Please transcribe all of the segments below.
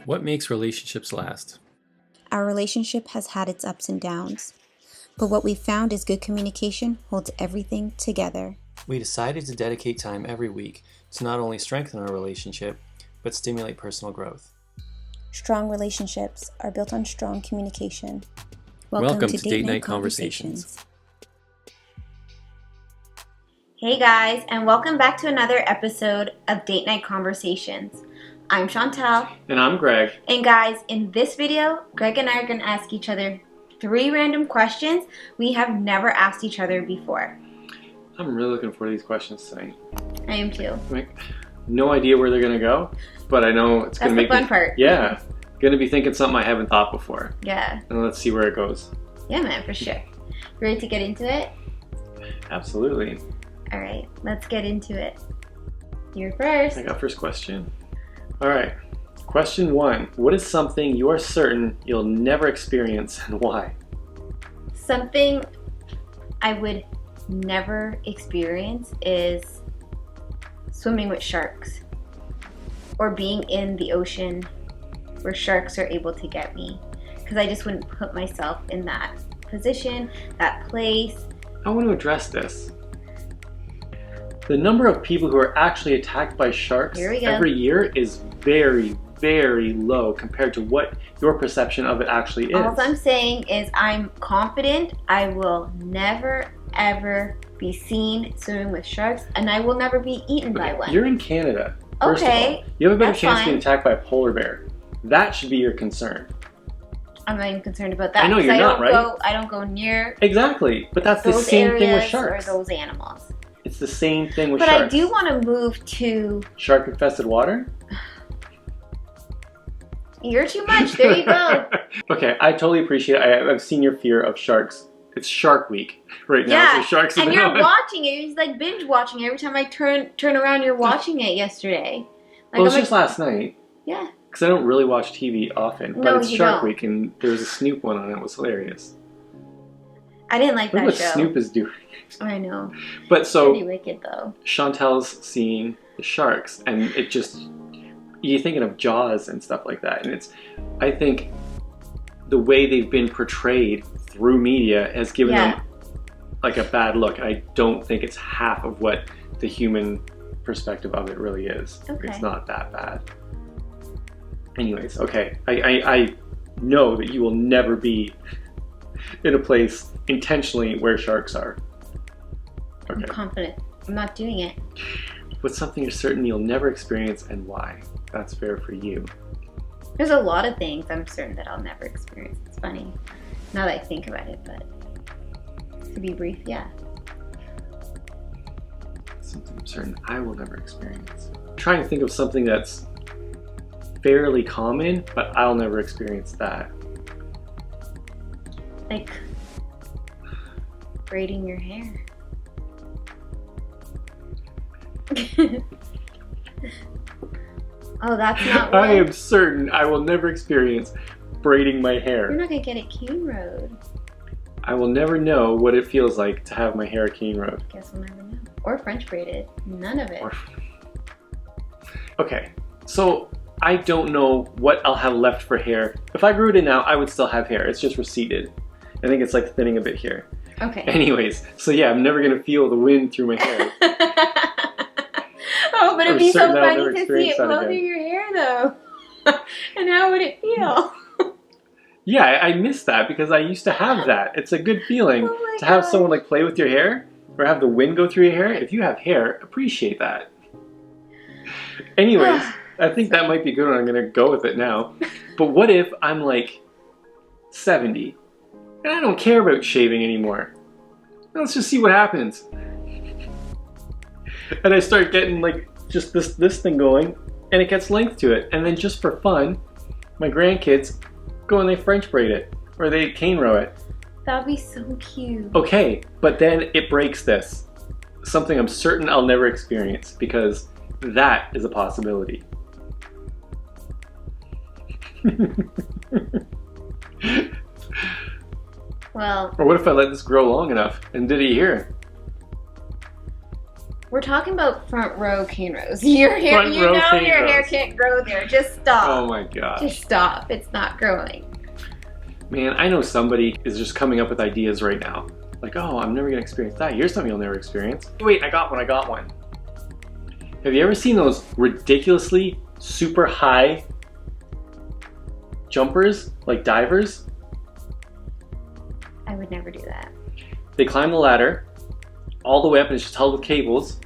What makes relationships last? Our relationship has had its ups and downs, but what we've found is good communication holds everything together. We decided to dedicate time every week to not only strengthen our relationship, but stimulate personal growth. Strong relationships are built on strong communication. Welcome to Date Night Conversations. Hey guys, and welcome back to another episode of Date Night Conversations. I'm Chantel. And I'm Greg. And guys, in this video, Greg and I are going to ask each other 3 random questions we have never asked each other before. I'm really looking forward to these questions tonight. I am too. No idea where they're going to go, but I know it's going to make That's the fun part. Yeah. Going to be thinking something I haven't thought before. Yeah. And let's see where it goes. Yeah, man, for sure. Ready to get into it? Absolutely. All right, let's get into it. You're first. I got first question. All right. Question 1. What is something you are certain you'll never experience and why? Something I would never experience is swimming with sharks or being in the ocean where sharks are able to get me, because I just wouldn't put myself in that position, that place. I want to address this. The number of people who are actually attacked by sharks every year is very, very low compared to what your perception of it actually is. All I'm saying is I'm confident I will never, ever be seen swimming with sharks, and I will never be eaten by one. You're in Canada. First of all, you have a better chance of being attacked by a polar bear. That should be your concern. I'm not even concerned about that. I know you're not, right? I don't go near. Exactly, but that's the same thing with sharks. Or those animals. It's the same thing with sharks. But I do want to move to shark-infested water. You're too much. There you go. Okay, I totally appreciate it. I've seen your fear of sharks. It's Shark Week right now. Yeah, so sharks and you're watching it. You're just like binge watching. Every time I turn around, you're watching it. Yesterday. Like, well, it was just last night. Yeah. Because I don't really watch TV often, but it's Shark Week, and there was a Snoop one on it. It was hilarious. I didn't like that show. Look what Snoop is doing. I know. But so pretty wicked though. Chantel's seeing the sharks, and it just, you're thinking of Jaws and stuff like that, and I think the way they've been portrayed through media has given them like a bad look. I don't think it's half of what the human perspective of it really is. Okay. It's not that bad. Anyways, okay. I know that you will never be in a place intentionally where sharks are. Okay. I'm confident. I'm not doing it. What's something you're certain you'll never experience and why? That's fair for you. There's a lot of things I'm certain that I'll never experience. It's funny now that I think about it, but to be brief, yeah. Something I'm certain I will never experience. I'm trying to think of something that's fairly common, but I'll never experience that. Like braiding your hair. Oh, that's not I am certain I will never experience braiding my hair. You're not gonna get it cane road. I will never know what it feels like to have my hair cane road. Guess we'll never know. Or French braided. None of it. Okay, so I don't know what I'll have left for hair. If I grew it in now, I would still have hair. It's just receded. I think it's like thinning a bit here. Okay. Anyways, so yeah, I'm never gonna feel the wind through my hair. Oh, but it'd be so funny to see it blow through your hair though. And how would it feel? Yeah, I miss that because I used to have that. It's a good feeling to have someone like play with your hair or have the wind go through your hair. If you have hair, appreciate that. Anyways, I think that might be good and I'm gonna go with it now. But what if I'm like 70 and I don't care about shaving anymore? Let's just see what happens. And I start getting like just this thing going and it gets length to it. And then just for fun, my grandkids go and they French braid it or they cane row it. That'd be so cute. Okay, but then it breaks this. Something I'm certain I'll never experience because that is a possibility. Well. Or what if I let this grow long enough and did it here? We're talking about front row cane rows. Your hair, Front row cane your hair rows. can't grow there. Just stop. Oh my gosh. Just stop. It's not growing. Man, I know somebody is just coming up with ideas right now. Like, oh, I'm never gonna experience that. Here's something you'll never experience. Wait, I got one. Have you ever seen those ridiculously super high jumpers, like divers? I would never do that. They climb the ladder all the way up and it's just held with cables.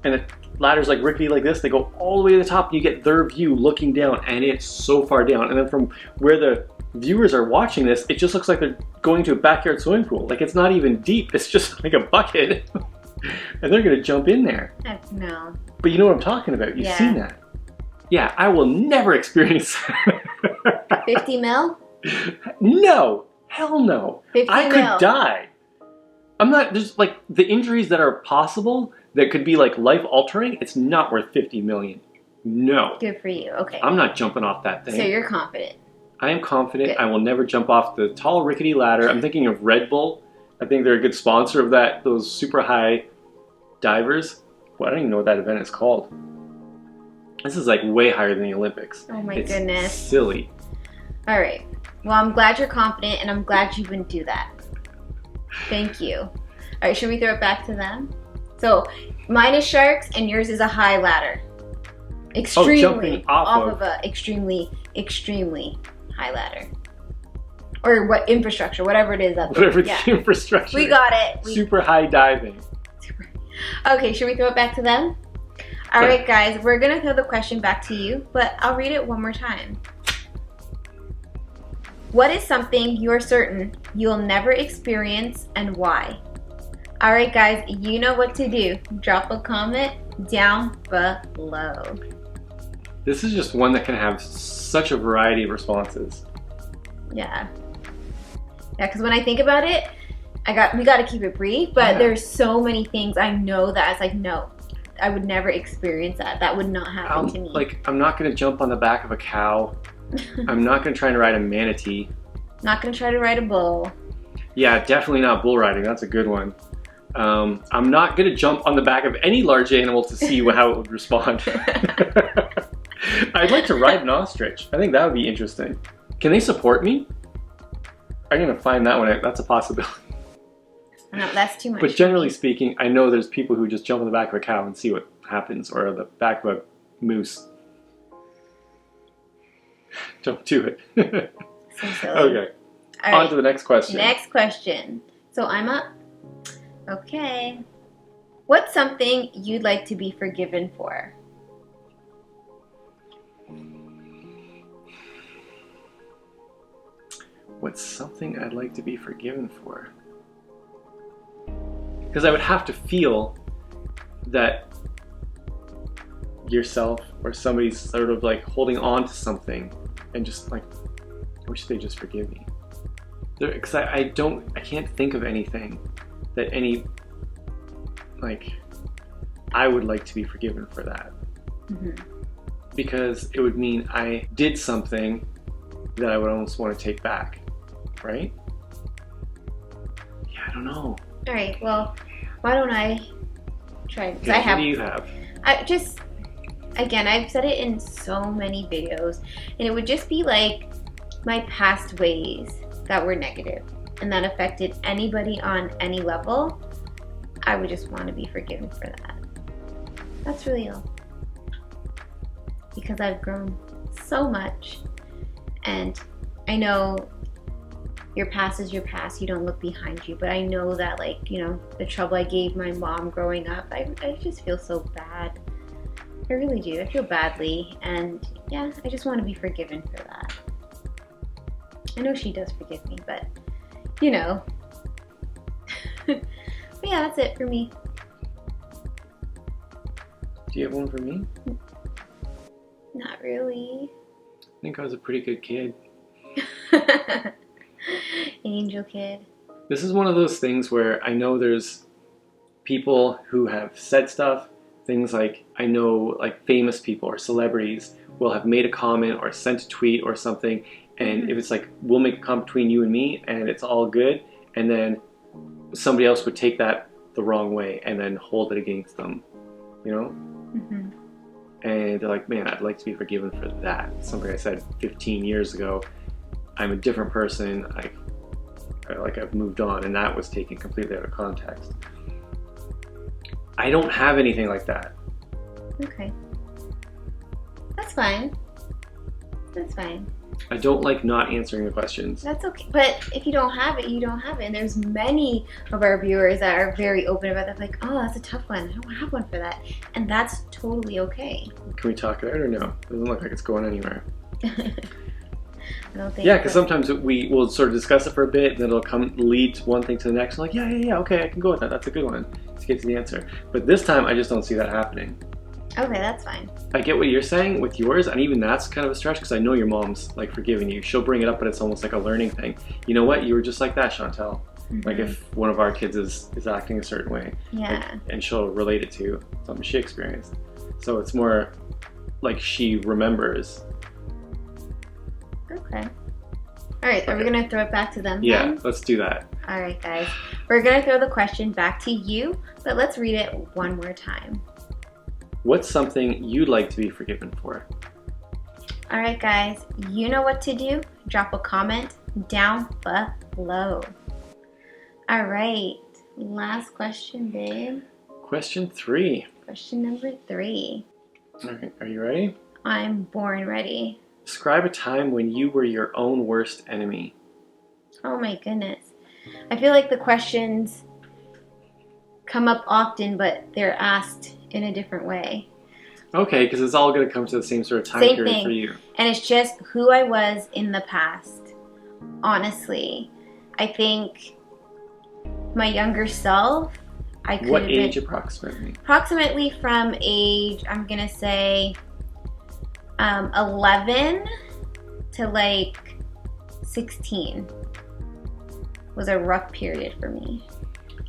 And the ladder's like rickety like this. They go all the way to the top and you get their view looking down, and it's so far down. And then from where the viewers are watching this, it just looks like they're going to a backyard swimming pool. Like, it's not even deep. It's just like a bucket. And they're gonna jump in there. No. But you know what I'm talking about. You've seen that. Yeah, I will never experience that. 50 mil? No. Hell no. 50 I mil. could die. I'm not, there's like the injuries that are possible that could be like life altering, it's not worth 50 million. No. Good for you. Okay. I'm not jumping off that thing. So you're confident. I am confident. Good. I will never jump off the tall rickety ladder. I'm thinking of Red Bull. I think they're a good sponsor of that, those super high divers. Well, I don't even know what that event is called. This is like way higher than the Olympics. Oh my It's goodness. silly. All right. Well, I'm glad you're confident, and I'm glad you wouldn't do that. Thank you. All right, should we throw it back to them? So mine is sharks, and yours is a high ladder. Extremely jumping off of a extremely high ladder, or what infrastructure, whatever it is. Whatever the infrastructure. We got it. Super high diving. Okay, should we throw it back to them? All right, guys, we're gonna throw the question back to you, but I'll read it one more time. What is something you're certain you'll never experience, and why? All right, guys, you know what to do. Drop a comment down below. This is just one that can have such a variety of responses. Yeah, because when I think about it, we got to keep it brief, but there's so many things I know that I was like, no, I would never experience that. That would not happen to me. Like, I'm not gonna jump on the back of a cow. I'm not gonna try to ride a manatee. Not gonna try to ride a bull. Yeah, definitely not bull riding. That's a good one. I'm not gonna jump on the back of any large animal to see how it would respond. I'd like to ride an ostrich. I think that would be interesting. Can they support me? I'm gonna find that one out. That's a possibility. No, that's too much. But generally speaking, I know there's people who just jump on the back of a cow and see what happens, or the back of a moose. Don't do it. So silly. Okay. All On right. to the next question. Next question. So I'm up. Okay. What's something you'd like to be forgiven for? What's something I'd like to be forgiven for? Because I would have to feel that yourself or somebody's sort of like holding on to something and just like, I wish they just forgive me. Because I can't think of anything that I would like to be forgiven for that. Mm-hmm. Because it would mean I did something that I would almost want to take back, right? Yeah, I don't know. All right. Well, why don't I try? Because Okay, what do you have? Again, I've said it in so many videos, and it would just be like my past ways that were negative and that affected anybody on any level. I would just want to be forgiven for that. That's really all. Because I've grown so much, and I know your past is your past. You don't look behind you, but I know that, like, you know, the trouble I gave my mom growing up, I just feel so bad. I really do. I feel badly, and yeah, I just want to be forgiven for that. I know she does forgive me, but you know. But yeah, that's it for me. Do you have one for me? Not really. I think I was a pretty good kid. Angel kid. This is one of those things where I know there's people who have said stuff, things like, I know like famous people or celebrities will have made a comment or sent a tweet or something, and if it's like, we'll make a comment between you and me and it's all good, and then somebody else would take that the wrong way and then hold it against them. you know? Mm-hmm. And they're like, man, I'd like to be forgiven for that. Something I said 15 years ago. I'm a different person. I've moved on, and that was taken completely out of context. I don't have anything like that. Okay. That's fine. That's fine. I don't like not answering the questions. That's okay. But if you don't have it, you don't have it. And there's many of our viewers that are very open about that. Like, oh, that's a tough one. I don't have one for that. And that's totally okay. Can we talk it out or no? It doesn't look like it's going anywhere. I don't think Yeah, because sometimes we will sort of discuss it for a bit, and then it'll lead to one thing to the next. I'm like, yeah, okay, I can go with that. That's a good one to get to the answer. But this time, I just don't see that happening. Okay, that's fine. I get what you're saying with yours, and even that's kind of a stretch because I know your mom's like forgiving you. She'll bring it up, but it's almost like a learning thing. You know what? You were just like that, Chantel. Mm-hmm. Like if one of our kids is acting a certain way, yeah, and she'll relate it to something she experienced. So it's more like she remembers. Okay. All right, are we going to throw it back to them Yeah, then? let's do that. All right, guys. We're going to throw the question back to you, but let's read it one more time. What's something you'd like to be forgiven for? All right, guys. You know what to do. Drop a comment down below. All right. Last question, babe. Question 3. Question number 3. All right, are you ready? I'm born ready. Describe a time when you were your own worst enemy. Oh my goodness. I feel like the questions come up often, but they're asked in a different way. Okay, because it's all going to come to the same sort of time Same period thing. for you. And it's just who I was in the past. Honestly, I think my younger self, I could What have age been approximately? approximately from age, I'm going to say 11 to like 16 was a rough period for me.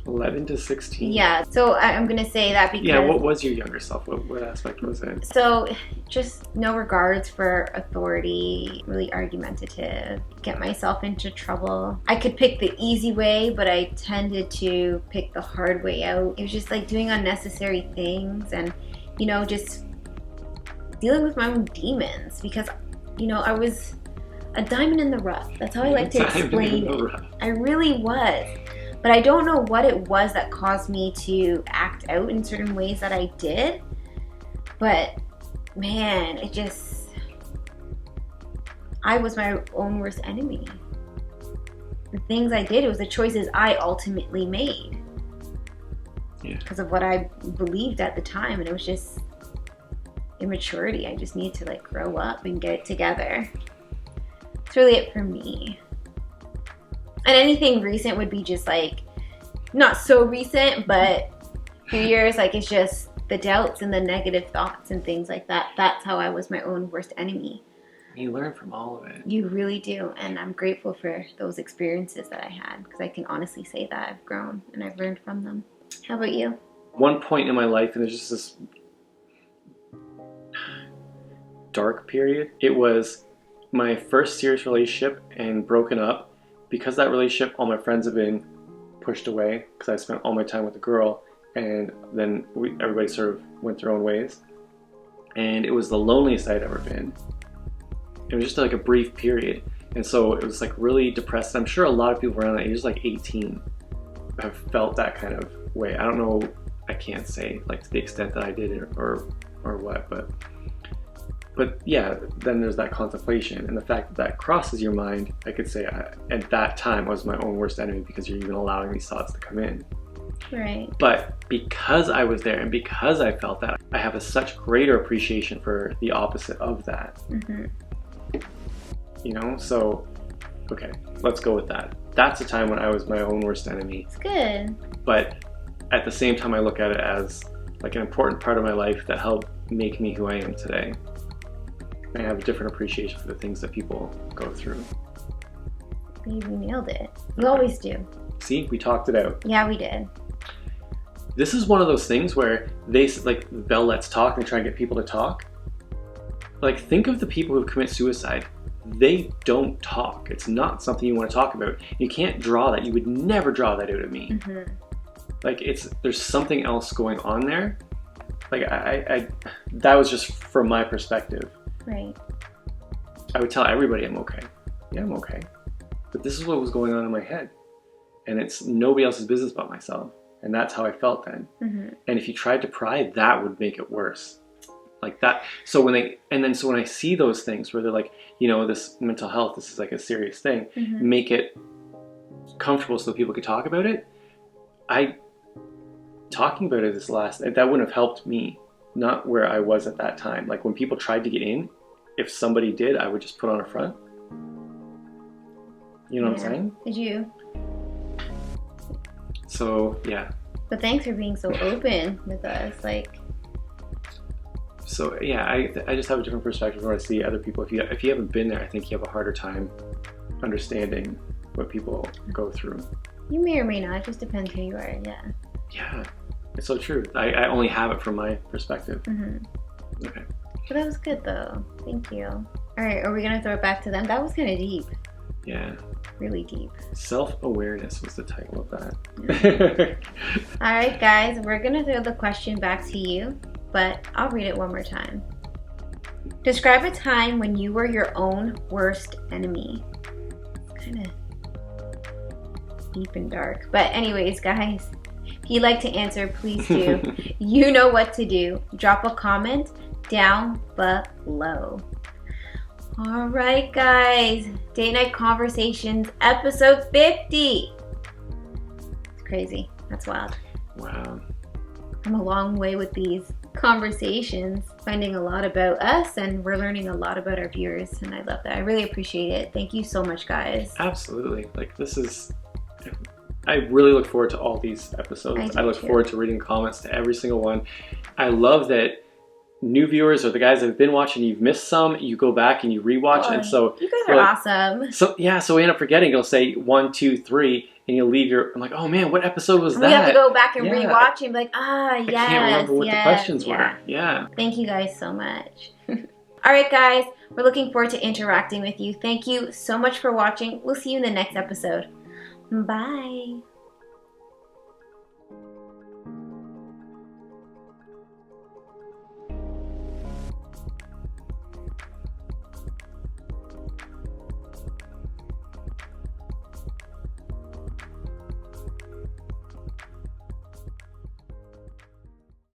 11 to 16? Yeah, so I'm going to say that because... Yeah, what was your younger self? What aspect was it? So, just no regards for authority, really argumentative, get myself into trouble. I could pick the easy way, but I tended to pick the hard way out. It was just like doing unnecessary things and, you know, just dealing with my own demons because, you know, I was a diamond in the rough. That's how I like to explain it. I really was. But I don't know what it was that caused me to act out in certain ways that I did. But man, I was my own worst enemy. The things I did, it was the choices I ultimately made. Yeah. Because of what I believed at the time. And it was just immaturity. I just need to like grow up and get it together. That's really it for me. And anything recent would be just like, not so recent, but a few years, like it's just the doubts and the negative thoughts and things like that. That's how I was my own worst enemy. You learn from all of it. You really do. And I'm grateful for those experiences that I had because I can honestly say that I've grown and I've learned from them. How about you? One point in my life, and there's just this dark period. It was my first serious relationship and broken up. Because that relationship, all my friends have been pushed away because I spent all my time with the girl, and then everybody sort of went their own ways. And it was the loneliest I'd ever been. It was just like a brief period. And so it was like really depressed. I'm sure a lot of people around that age, like 18, have felt that kind of way. I don't know, I can't say like to the extent that I did it or what, but yeah, then there's that contemplation and the fact that crosses your mind. I could say at that time I was my own worst enemy because you're even allowing these thoughts to come in. Right. But because I was there and because I felt that, I have a such greater appreciation for the opposite of that. Mm-hmm. You know, so, okay, let's go with that. That's a time when I was my own worst enemy. It's good. But at the same time, I look at it as like an important part of my life that helped make me who I am today. I have a different appreciation for the things that people go through. You nailed it. You always do. See, we talked it out. Yeah, we did. This is one of those things where they, like, Bell Let's Talk, and they try and get people to talk. Like, think of the people who commit suicide. They don't talk. It's not something you want to talk about. You can't draw that. You would never draw that out of me. Mm-hmm. Like, there's something else going on there. Like I that was just from my perspective. Right. I would tell everybody I'm okay. Yeah, I'm okay. But this is what was going on in my head. And it's nobody else's business but myself. And that's how I felt then. Mm-hmm. And if you tried to pry, that would make it worse. Like that. So when I see those things where they're like, you know, this mental health, this is like a serious thing, Mm-hmm. make it comfortable so people could talk about it. Talking about it that wouldn't have helped me, not where I was at that time. Like when people tried to get in, if somebody did, I would just put on a front. You know what I'm saying? Did you? So yeah. But thanks for being so open with us. Like. So yeah, I just have a different perspective when I see other people. If you haven't been there, I think you have a harder time understanding what people go through. You may or may not. It just depends who you are. Yeah. Yeah, it's so true. I only have it from my perspective. Mm-hmm. Okay. But that was good though. Thank you. All right, are we gonna throw it back to them? That was kind of deep. Yeah. Really deep. Self-awareness was the title of that. All right, guys, we're gonna throw the question back to you, but I'll read it one more time. Describe a time when you were your own worst enemy. It's kind of deep and dark. But anyways, guys, if you'd like to answer, please do. You know what to do. Drop a comment down below. All right, guys. Date Night Conversations, episode 50. It's crazy. That's wild. Wow. I'm a long way with these conversations, finding a lot about us, and we're learning a lot about our viewers, and I love that. I really appreciate it. Thank you so much, guys. Absolutely. Like I really look forward to all these episodes. I look forward to reading comments to every single one. I love that new viewers or the guys that have been watching, you've missed some, you go back and you rewatch. And so you guys are awesome. So yeah, so we end up forgetting. You'll say 1, 2, 3, and you'll leave I'm like, oh man, what episode was that? We have to go back and rewatch and be like, yes. I can't remember what the questions were. Yeah. Thank you guys so much. All right, guys, we're looking forward to interacting with you. Thank you so much for watching. We'll see you in the next episode. Bye.